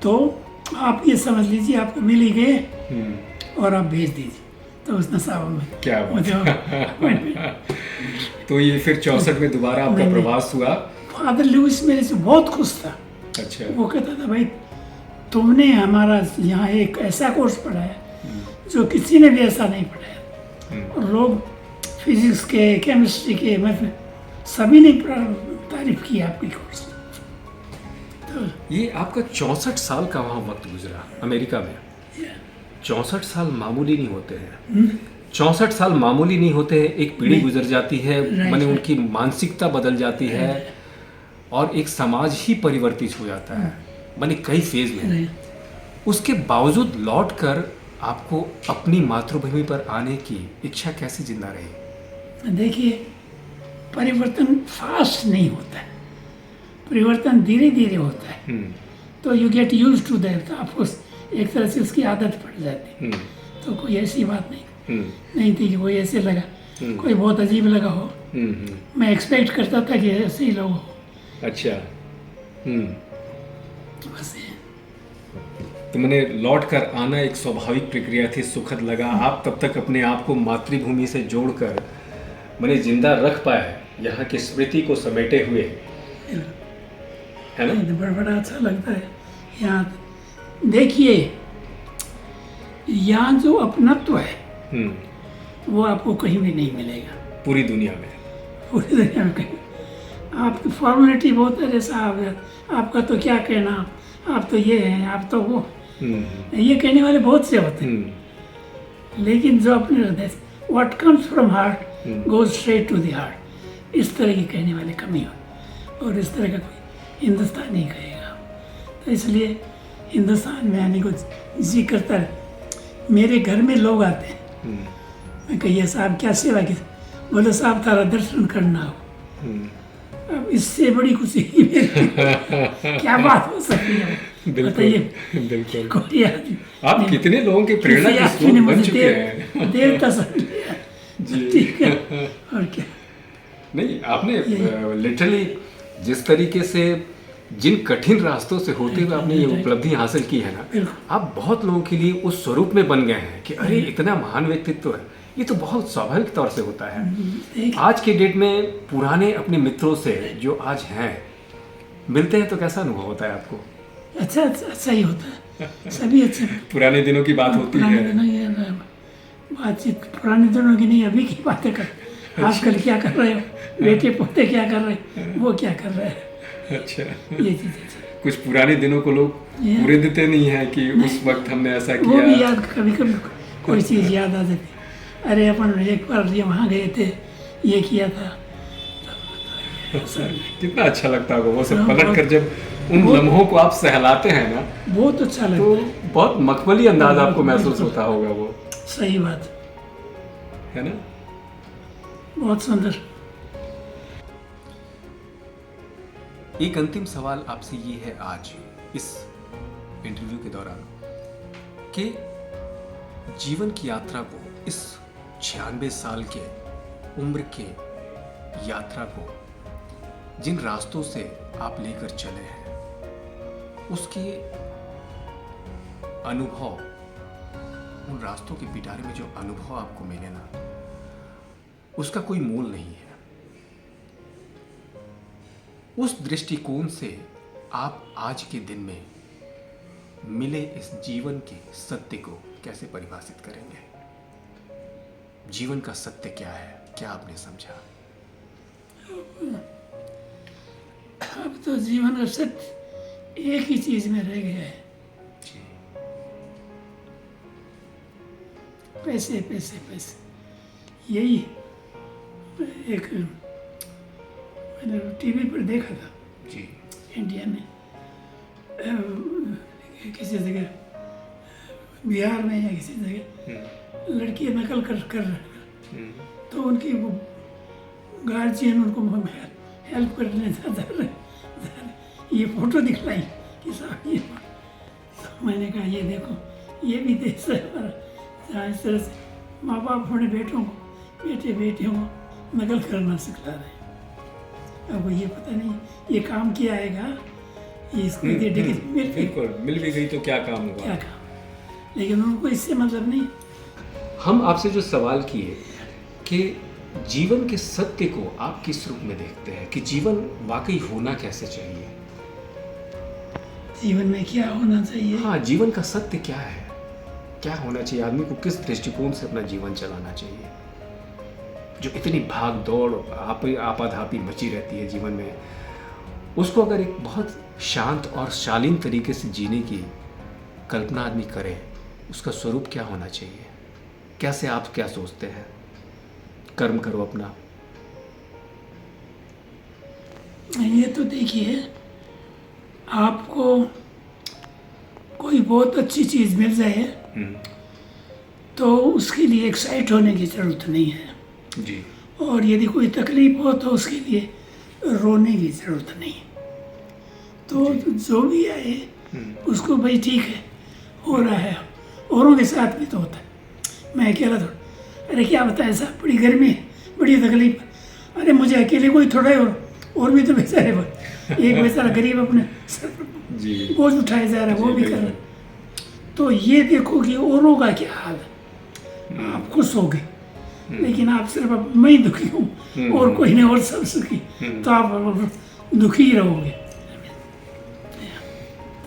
तो आप ये समझ लीजिए आपको मिल ही गए हम्म, और आप भेज दीजिए। तो उसने साहब में क्या बात। मुझे appointment- तो ये फिर 64 में दोबारा आपका नहीं, नहीं। प्रवास हुआ। फादर लुइस मेरे से बहुत खुश था। अच्छा, वो कहता था भाई तुमने हमारा यहाँ एक ऐसा कोर्स पढ़ाया जो किसी ने भी ऐसा नहीं पढ़ाया। और लोग फिजिक्स के, केमिस्ट्री के, मतलब सभी ने तारीफ की आपकी कोर्स। तो ये आपका 64 साल का वहाँ वक्त गुजरा अमेरिका में। 64 साल मामूली नहीं होते हैं। 64 साल मामूली नहीं होते हैं। एक पीढ़ी गुजर जाती है, माने उनकी मानसिकता बदल जाती है और एक समाज ही परिवर्तित हो जाता है, माने कई फेज में। उसके बावजूद लौटकर आपको अपनी मातृभूमि पर आने की इच्छा कैसे जिंदा रही? देखिए परिवर्तन फास्ट नहीं होता है, परिवर्तन धीरे धीरे होता है। तो you get used to that, आपको एक तरह से उसकी आदत पड़ जाती है। तो कोई ऐसी बात नहीं थी कि कोई ऐसे लगा, कोई बहुत अजीब लगा हो। मैं एक्सपेक्ट करता था कि ऐसे ही लोग हो। अच्छा, बस ये। तो मैंने लौट कर आना एक स्वाभाविक प्रक्रिया थी, सुखद लगा। आप तब तक अपने आप को मातृभूमि से जोड़कर मैंने जिंदा रख पाया, यहाँ की स्मृति को समेटे हुए, है ना? बड़ा बड़ा अच्छा लगता है यहाँ। देखिए यहाँ जो अपनत्व है वो आपको कहीं भी नहीं मिलेगा पूरी दुनिया में। पूरी दुनिया में कहीं। आपकी फॉर्मेलिटी बहुत है, जैसा आपका तो क्या कहना, आप तो ये हैं, आप तो वो, ये कहने वाले बहुत से होते हैं। लेकिन जो अपने हृदय से what comes from heart goes straight to the heart, इस तरह की कहने वाले कमी हो, और इस तरह का कोई हिंदुस्तानी कहेगा। तो इसलिए हिंदुस्तान में आने को जी करता है। मेरे घर में लोग आते हैं, मैं कहिए साहब क्या सेवा की, बोले साहब तारा दर्शन करना हो। अब इससे बड़ी खुशी क्या बात हो सकती है, बताइए। बिल्कुल। कोई आदमी आप कितने लोगों की प्रेरणा के किसी आदमी ने स्रोत बन मुझे चुके हैं। देवता समझ जी। ठीक है, और क्या। नहीं, आपने लिटरली जिस तरीके से जिन कठिन रास्तों से होते हुए आपने ये उपलब्धि हासिल की है ना, आप बहुत लोगों के लिए उस स्वरूप में बन गए हैं कि अरे इतना महान व्यक्तित्व है। ये तो बहुत स्वाभाविक तौर से होता है। आज के डेट में पुराने अपने मित्रों से जो आज हैं मिलते हैं तो कैसा अनुभव होता है आपको? अच्छा अच्छा ही होता है, सभी अच्छे। पुराने दिनों की बात होती पुराने है। दिनों ये बातचीत पुराने दिनों की नहीं, अभी की बातें कर। आजकल क्या कर रहे हो, बेटे पोते क्या कर रहे हैं, वो क्या कर रहे हैं, अच्छा, ये चीज़ें। कुछ पुराने दिनों को लोग पूरे देते नहीं है कि उस वक्त हमने ऐसा वो भी किया। याद, कभी कभी कोई चीज़ याद आ जाती, अरे अपन एक बार ये वहाँ गए थे, ये किया था। कितना अच्छा लगता होगा वो सब हाँ, पलट कर जब उन लम्हों को आप सहलाते हैं ना, बहुत अच्छा लगता तो है। बहुत मखमली अंदाज आपको महसूस होता होगा वो, सही बात, है ना? बहुत सुंदर। एक अंतिम सवाल आपसे ये है आज इस इंटरव्यू के दौरान कि जीवन की यात्रा को इस 96 साल के उम्र के यात्रा को, जिन रास्तों से आप लेकर चले हैं, उसके अनुभव, उन रास्तों के पिटारे में जो अनुभव आपको मिले ना, उसका कोई मोल नहीं है। उस दृष्टिकोण से आप आज के दिन में मिले इस जीवन के सत्य को कैसे परिभाषित करेंगे? जीवन का सत्य क्या है, क्या आपने समझा? अब तो जीवन का सत्य एक ही चीज में रह गया है, जी। पैसे पैसे पैसे। यही एक मैंने टीवी पर देखा था, जी। इंडिया में किसी जगह, बिहार में या किसी जगह लड़की नकल कर तो उनकी गार्जियन उनको हेल्प करने जा रहे, ये फोटो दिखलाई कि साहब ये तो मैंने कहा ये देखो, ये भी देश है हमारा, जहाँ इस तरह से माँ बाप अपने बेटों को, बेटियों को नकल करना सिखला रहे हैं। अब ये पता नहीं ये काम किया आएगा, ये इसको बिल्कुल मिल भी गई तो क्या काम होगा, क्या काम, लेकिन उनको इससे मतलब नहीं। हम आपसे जो सवाल किए कि जीवन के सत्य को आप किस रूप में देखते हैं, कि जीवन वाकई होना कैसे चाहिए? जीवन में क्या होना चाहिए? हाँ, जीवन का सत्य क्या है, क्या होना चाहिए? आदमी को किस दृष्टिकोण से अपना जीवन चलाना चाहिए? जो इतनी भाग दौड़ आपाधापी मची रहती है जीवन में, उसको अगर एक बहुत शांत और शालीन तरीके से जीने की कल्पना आदमी करे, उसका स्वरूप क्या होना चाहिए? कैसे आप क्या सोचते हैं? कर्म करो अपना। ये तो देखिए, आपको कोई बहुत अच्छी चीज मिल जाए तो उसके लिए एक्साइट होने की जरूरत नहीं है जी। और यदि कोई तकलीफ हो तो उसके लिए रोने की जरूरत नहीं। तो जो भी आए उसको भाई ठीक है, हो रहा है, औरों के साथ भी तो होता है, मैं अकेला थोड़ा, अरे क्या बताएं साहब, बड़ी गर्मी है, बड़ी तकलीफ, अरे मुझे अकेले कोई थोड़ा है, और भी तो बेचारे एक बेचारा गरीब अपने सर पर बोझ उठाया जा रहा है, वो भी कर रहा है। तो ये देखो कि औरों का क्या हाल है, आप खुश हो गए, लेकिन आप सिर्फ अब मैं ही दुखी हूँ और कोई नहीं और सब सुखी, तो आप दुखी ही रहोगे।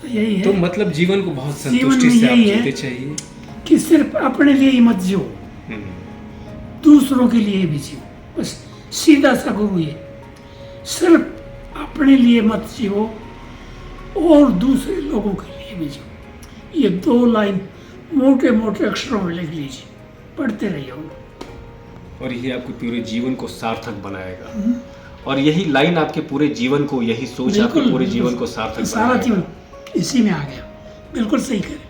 तो यही है, तो मतलब जीवन को बहुत जीवन संतुष्टि में से आप यही जीते है चाहिए कि सिर्फ अपने लिए ही मत जियो, दूसरों के लिए भी जियो। बस सीधा सा गुरु ये, सिर्फ अपने लिए मत जियो और दूसरे लोगों के लिए भी जियो। ये 2 लाइन मोटे मोटे अक्षरों में लिख लीजिए, पढ़ते रहिए उनको, और यही आपके पूरे जीवन को सार्थक बनाएगा। और यही लाइन आपके पूरे जीवन को, यही सोच आपके पूरे जीवन को सार्थक सारा बनाएगा। जीवन इसी में आ गया। बिल्कुल सही करें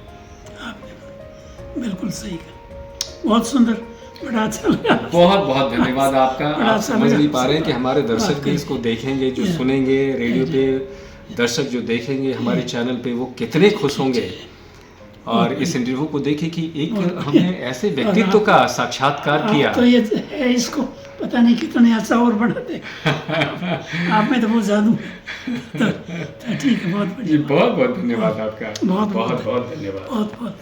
आपने, बिल्कुल सही करें, बहुत सुंदर, बड़ा अच्छा लगा। बहुत बहुत धन्यवाद आपका। बड़ा आप अच्छा समझ लगा। नहीं पा रहे हैं कि हमारे दर्शक बात भी करें। इसको देखेंगे, जो सुनेंगे रेडियो पे दर्शक जो देखेंगे हमारे चैनल पे, वो कितने खुश होंगे और इस इंटरव्यू को देखे कि एक हमने ऐसे व्यक्तित्व का साक्षात्कार किया। तो ये है, इसको पता नहीं कितने अच्छा और बढ़ाते आप में तो बहुत जादू तो ठीक है, बहुत बढ़िया, बहुत बहुत धन्यवाद आपका, बहुत बहुत बहुत धन्यवाद। बहुत बहुत